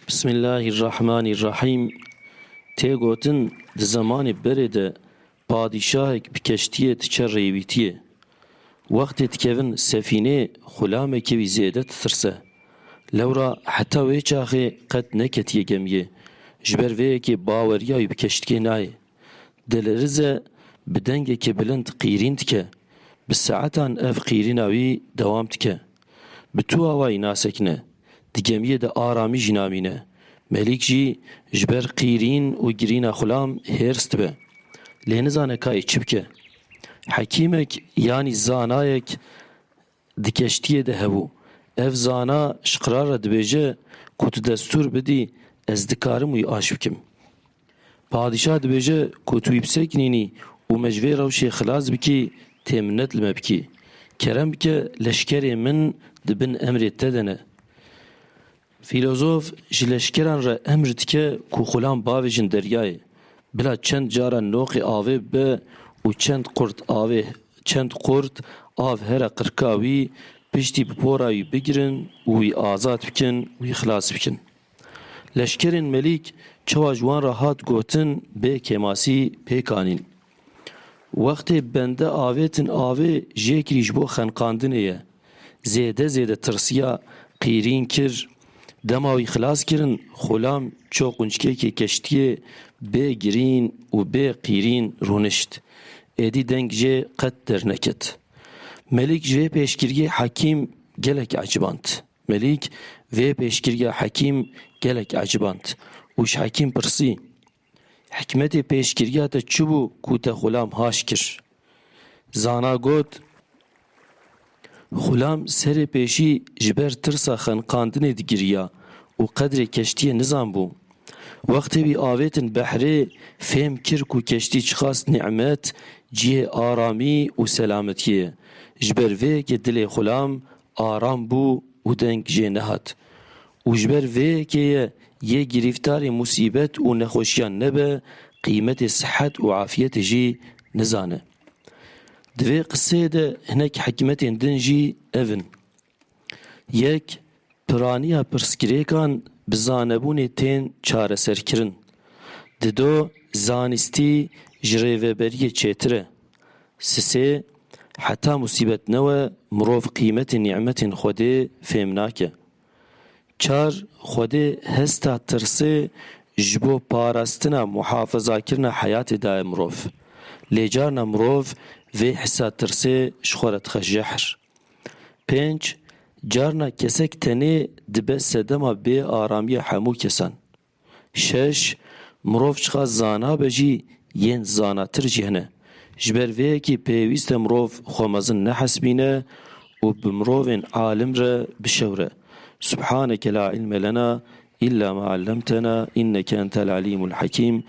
Bismillahirrahmanirrahim. Têgotin di zamanê berê de padîşahek bi keştiyê diçe rêwîtiyê. Wextê dikevin sefînê xulamekî wî zêde titirse. Lewra heta wê çaxê qet neketiye gemiyê. Ji ber vê yekê baweriya wî bi keştikê nayê. Dilerize bi dengekê bilind qîrîn dike. Bi saetan ev qîrîna wî dewam dike. Bi tuwa wayî nasekine. Di gemiyê de aramî jî namîne. Melîk jî ji ber qîrîn û girîna xulam hêrs dibe. Lê nizane ka çi bike. Hekîmek yanî zanayek di keştiyê de hebû. Ev zana ji qirar re dibêje ku tu destûr bidî ez dikarim wî aş bikim. Padîşah dibêje ku tu wî bisekînînî û me ji vê rewşê xilas bikî tê minnet li me bikî. Kerem bike leşkerê min di bin emrê te de ne. Filozof ji leşkeran re emr dike ku xulam bavêjin deryayê. Bila çend cara noqê avê bibe û çend qurt av here qirka wî piştî bi pora wî bigirin û wî azad bikin wî xilas bikin. Leşkerên melîk çawa ji wan re hat gotin bê kemasî pêk anîn. Wextê bende avêtin avê jêkirî ji bo xenqandinê ye. Zêde tirsiya qîrîn kir. Dema wî xilas kirin, xulam ço qunçkekê keştiyê bê girîn û bê qîrîn rûnişt. Êdî deng jê qet derneket. Melîk ji vê pêşgiriyê hekîm gelek eciband. Melîk vê pêşgiriya hekîm gelek eciband. û ji hekîm pirsî: Hikmetê pêşgiriya te çi bû ku te xulam haş kir? Zana got: Xulam serê pêşî ji ber tirsa xenqandinê digiriya û qedrê keştiyê nizanbû. Wextê wî avêtin behrê fêm kir ku keştî çixast ni'met cihê aramî û selametiyê. Ji ber vê yekê dilê xulam aram bû û deng jê nehat. û ji ber vê yekê yê girîftarê musîbet û nexweşiyan nebe, qîmetê sihet û afiyetê jî nizane. Di vê qiseyê de hinek hikmetên din jî ev in. Yek, piraniya pirsgirêkan bi zanebûnê tên çareserkirin. Di do, zanistî ji rêveberiyê çêtir e. Sê, heta musîbet newe mirov qîmetê ni'metên Xwedê fêm nake. Çar, Xwedê hesta tirsê ji bo parastina muhafezakirina hayatê daye mirov. Lê carna mirov vê hisa tirsê ji xwe re dixe jehr. Pênc, carna kesek tenê dibe sedema bê aramiya hemû kesan. Şeş, mirov çiqa zana be jî yên zanatir jî hene. Ji ber vê yekê pêwîst e mirov xwemezin nehesbîne û bi mirovên alim re bişewre. Subhaneke la ilme lena illa ma allamtena inneke entel alimul hakim.